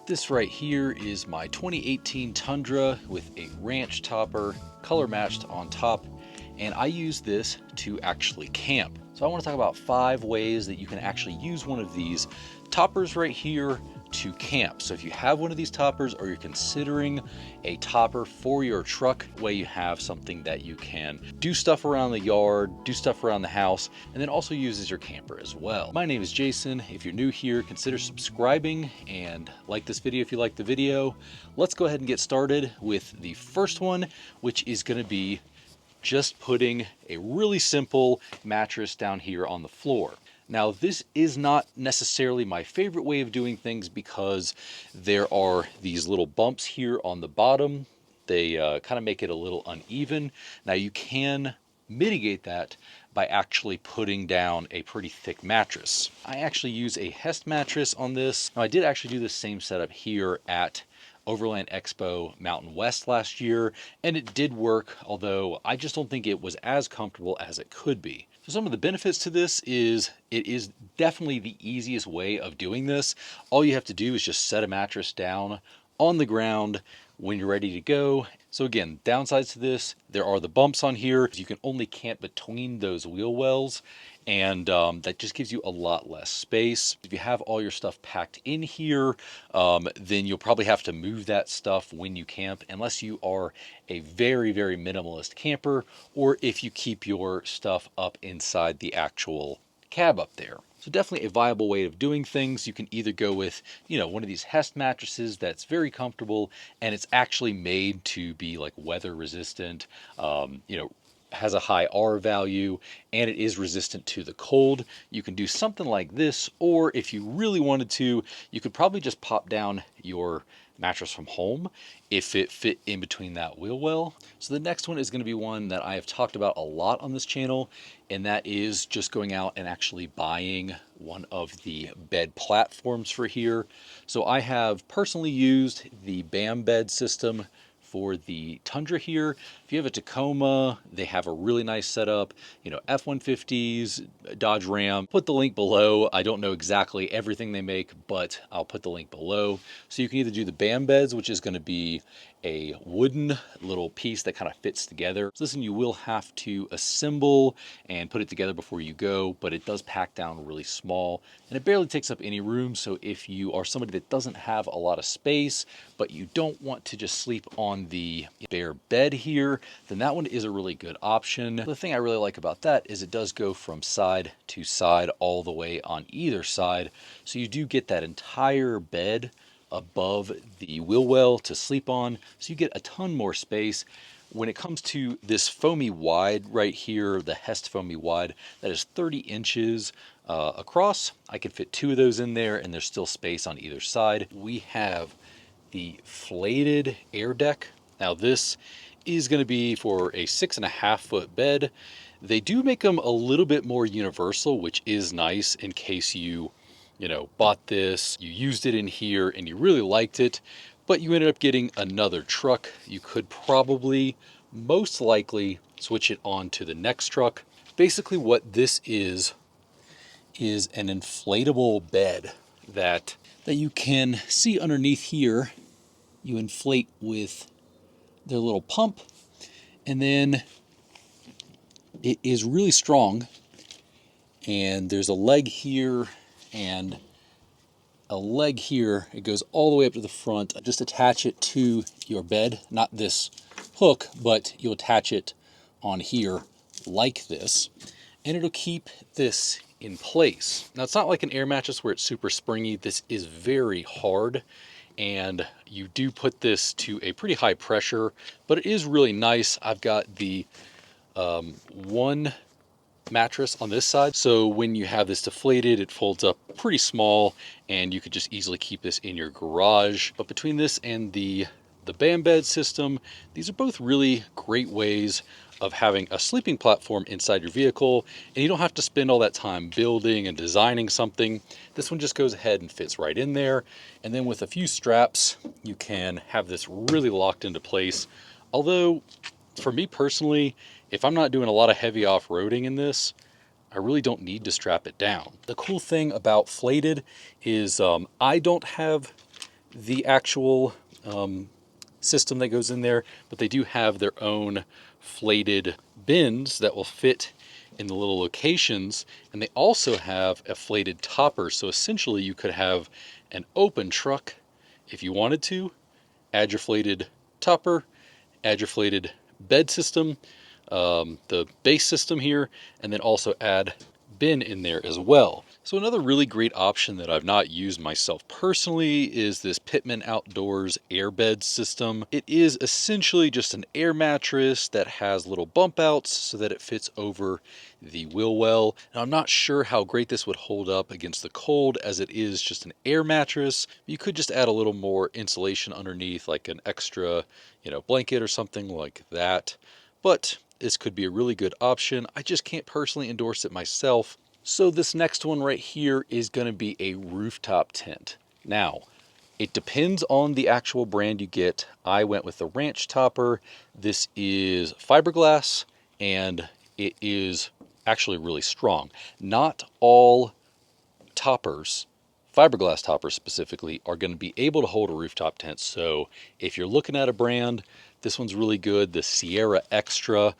This right here is my 2018 Tundra with a ranch topper, color matched on top, and I use this to actually camp. So I want to talk about 5 ways that you can actually use one of these toppers right here to camp. So if you have one of these toppers or you're considering a topper for your truck, way you have something that you can do stuff around the yard, do stuff around the house, and then also use as your camper as well. My name is Jason. If you're new here, consider subscribing and like this video if you like the video. Let's go ahead and get started with the first one, which is going to be just putting a really simple mattress down here on the floor. Now, this is not necessarily my favorite way of doing things because there are these little bumps here on the bottom. They kind of make it a little uneven. Now, you can mitigate that by actually putting down a pretty thick mattress. I actually use a Hest mattress on this. Now, I did actually do the same setup here at Overland Expo Mountain West last year, and it did work, although I just don't think it was as comfortable as it could be. So some of the benefits to this is it is definitely the easiest way of doing this. All you have to do is just set a mattress down on the ground when you're ready to go. So again, downsides to this, there are the bumps on here. You can only camp between those wheel wells, and that just gives you a lot less space. If you have all your stuff packed in here, then you'll probably have to move that stuff when you camp, unless you are a very, very minimalist camper, or if you keep your stuff up inside the actual cab up there. So definitely a viable way of doing things. You can either go with, one of these Hest mattresses that's very comfortable and it's actually made to be like weather resistant, has a high R value, and it is resistant to the cold. You can do something like this, or if you really wanted to, you could probably just pop down your mattress from home if it fit in between that wheel well. So the next one is going to be one that I have talked about a lot on this channel, and that is just going out and actually buying one of the bed platforms for here. So I have personally used the BAM bed system for the Tundra here. If you have a Tacoma, they have a really nice setup, F-150s, Dodge Ram. Put the link below. I don't know exactly everything they make, but I'll put the link below. So you can either do the BAM beds, which is going to be a wooden little piece that kind of fits together. So listen, you will have to assemble and put it together before you go, but it does pack down really small and it barely takes up any room. So if you are somebody that doesn't have a lot of space, but you don't want to just sleep on the bare bed here, then that one is a really good option. The thing I really like about that is it does go from side to side all the way on either side. So you do get that entire bed above the wheel well to sleep on, so you get a ton more space. When it comes to this foamy wide right here, the Hest foamy wide, that is 30 inches across. I could fit 2 of those in there and there's still space on either side. We have the flated air deck. Now this is going to be for a 6.5 foot bed. They do make them a little bit more universal, which is nice in case you bought this, you used it in here and you really liked it, but you ended up getting another truck. You could probably, most likely, switch it on to the next truck. Basically what this is an inflatable bed that you can see underneath here. You inflate with their little pump, and then it is really strong, and there's a leg here and a leg here. It goes all the way up to the front. Just attach it to your bed, not this hook, but you'll attach it on here like this, and it'll keep this in place. Now it's not like an air mattress where it's super springy. This is very hard, and you do put this to a pretty high pressure, but it is really nice. I've got the one mattress on this side, so when you have this deflated, it folds up pretty small and you could just easily keep this in your garage. But between this and the BAM bed system, these are both really great ways of having a sleeping platform inside your vehicle, and you don't have to spend all that time building and designing something. This one just goes ahead and fits right in there, and then with a few straps you can have this really locked into place. Although for me personally, if I'm not doing a lot of heavy off-roading in this, I really don't need to strap it down. The cool thing about flated is I don't have the actual system that goes in there, but they do have their own flated bins that will fit in the little locations, and they also have a flated topper. So essentially you could have an open truck if you wanted to, add your flated topper, add your flated bed system, the base system here, and then also add bin in there as well. So another really great option that I've not used myself personally is this Pitman Outdoors airbed system. It is essentially just an air mattress that has little bump outs so that it fits over the wheel well. Now, I'm not sure how great this would hold up against the cold, as it is just an air mattress. You could just add a little more insulation underneath, like an extra, blanket or something like that. But this could be a really good option. I just can't personally endorse it myself. So this next one right here is going to be a rooftop tent. Now, it depends on the actual brand you get. I went with the Ranch Topper. This is fiberglass, and it is actually really strong. Not all toppers, fiberglass toppers specifically, are going to be able to hold a rooftop tent. So if you're looking at a brand, this one's really good, the Sierra Extra.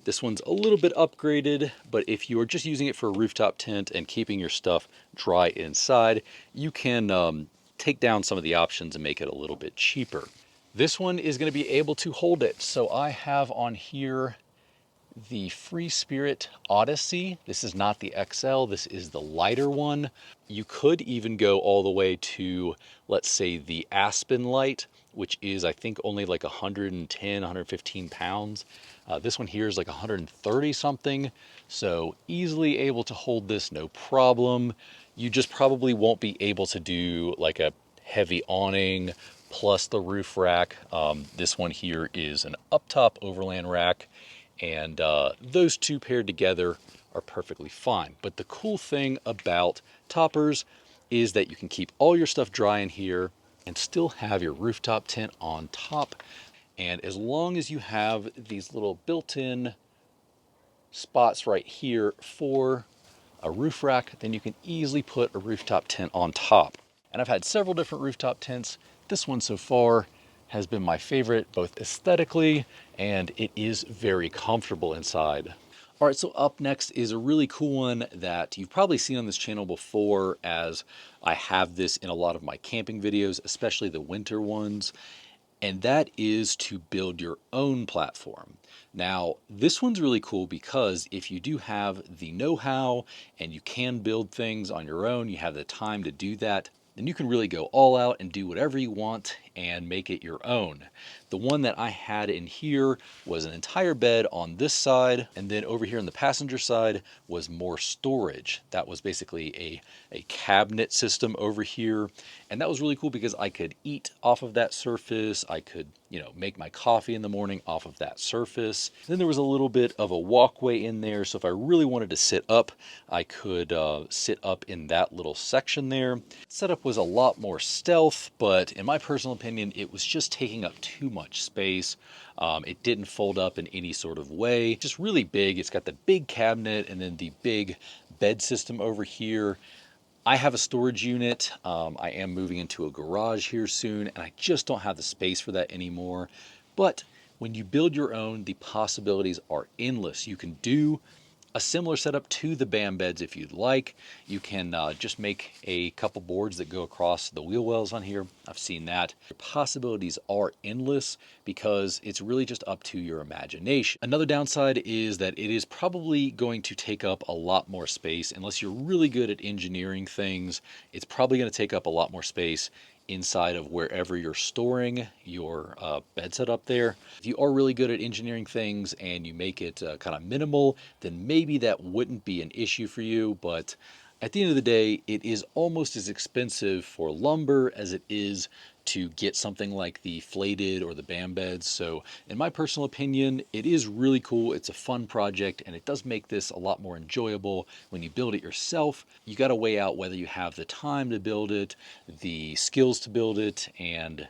This one's a little bit upgraded, but if you are just using it for a rooftop tent and keeping your stuff dry inside, you can take down some of the options and make it a little bit cheaper. This one is going to be able to hold it. So I have on here the Free Spirit Odyssey. This is not the XL, this is the lighter one. You could even go all the way to, let's say, the Aspen Light, which is, I think, only like 110, 115 pounds. This one here is like 130 something. So easily able to hold this, no problem. You just probably won't be able to do like a heavy awning plus the roof rack. This one here is an up top overland rack, and those two paired together are perfectly fine. But the cool thing about toppers is that you can keep all your stuff dry in here and still have your rooftop tent on top. And as long as you have these little built-in spots right here for a roof rack, then you can easily put a rooftop tent on top. And I've had several different rooftop tents. This one so far has been my favorite, both aesthetically, and it is very comfortable inside. All right, so up next is a really cool one that you've probably seen on this channel before, as I have this in a lot of my camping videos, especially the winter ones, and that is to build your own platform. Now, this one's really cool because if you do have the know-how and you can build things on your own, you have the time to do that, then you can really go all out and do whatever you want and make it your own. The one that I had in here was an entire bed on this side, and then over here on the passenger side was more storage. That was basically a cabinet system over here, and that was really cool because I could eat off of that surface. I could, make my coffee in the morning off of that surface. Then there was a little bit of a walkway in there, so if I really wanted to sit up, I could sit up in that little section there. Setup was a lot more stealth, but in my personal opinion, it was just taking up too much space. It didn't fold up in any sort of way. Just really big. It's got the big cabinet and then the big bed system over here. I have a storage unit. I am moving into a garage here soon, and I just don't have the space for that anymore. But when you build your own, the possibilities are endless. You can do a similar setup to the BAM beds if you'd like. You can just make a couple boards that go across the wheel wells on here. I've seen that. The possibilities are endless because it's really just up to your imagination. Another downside is that it is probably going to take up a lot more space. Unless you're really good at engineering things, it's probably going to take up a lot more space inside of wherever you're storing your bed set up there. If you are really good at engineering things and you make it kind of minimal, then maybe that wouldn't be an issue for you. But at the end of the day, it is almost as expensive for lumber as it is to get something like the flated or the bam beds. So in my personal opinion, it is really cool. It's a fun project, and it does make this a lot more enjoyable when you build it yourself. You got to weigh out whether you have the time to build it, the skills to build it, and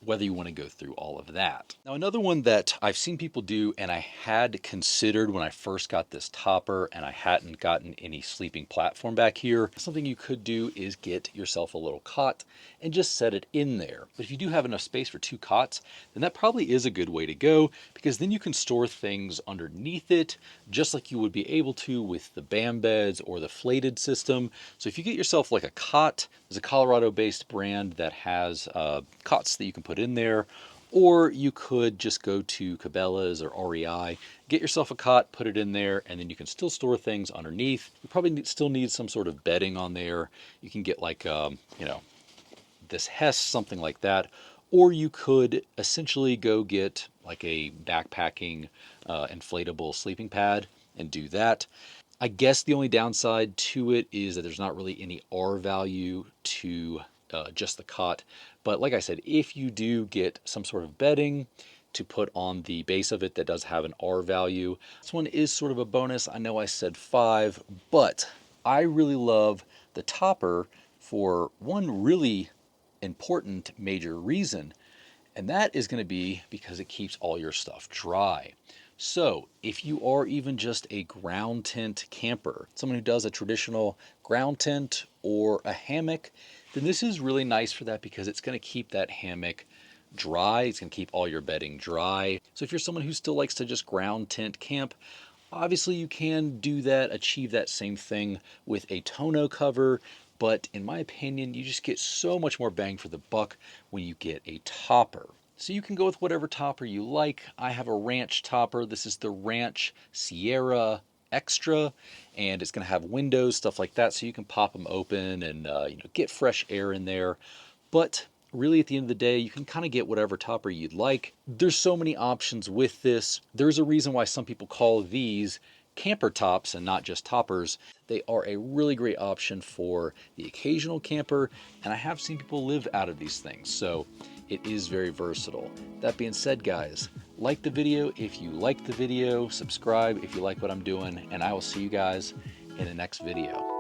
whether you want to go through all of that. Now, another one that I've seen people do, and I had considered when I first got this topper and I hadn't gotten any sleeping platform back here, something you could do is get yourself a little cot and just set it in there. But if you do have enough space for 2 cots, then that probably is a good way to go, because then you can store things underneath it just like you would be able to with the bam beds or the flated system. So if you get yourself like a cot, there's a Colorado-based brand that has cots that you can put in there, or you could just go to Cabela's or REI, get yourself a cot, put it in there, and then you can still store things underneath. You probably still need some sort of bedding on there. You can get like, this Hess, something like that. Or you could essentially go get like a backpacking inflatable sleeping pad and do that. I guess the only downside to it is that there's not really any R value to just the cot. But like I said, if you do get some sort of bedding to put on the base of it that does have an R value, this one is sort of a bonus. I know I said 5, but I really love the topper for one really important major reason, and that is going to be because it keeps all your stuff dry. So if you are even just a ground tent camper, someone who does a traditional ground tent or a hammock, then this is really nice for that, because it's going to keep that hammock dry. It's going to keep all your bedding dry. So if you're someone who still likes to just ground tent camp, obviously you can do that, achieve that same thing with a tonneau cover. But in my opinion, you just get so much more bang for the buck when you get a topper. So you can go with whatever topper you like. I have a ranch topper. This is the Ranch Sierra Extra, and it's going to have windows, stuff like that, so you can pop them open and get fresh air in there. But really, at the end of the day, you can kind of get whatever topper you'd like. There's so many options with this. There's a reason why some people call these camper tops and not just toppers. They are a really great option for the occasional camper, and I have seen people live out of these things, so it is very versatile. That being said, guys, like the video if you liked the video, subscribe if you like what I'm doing, and I will see you guys in the next video.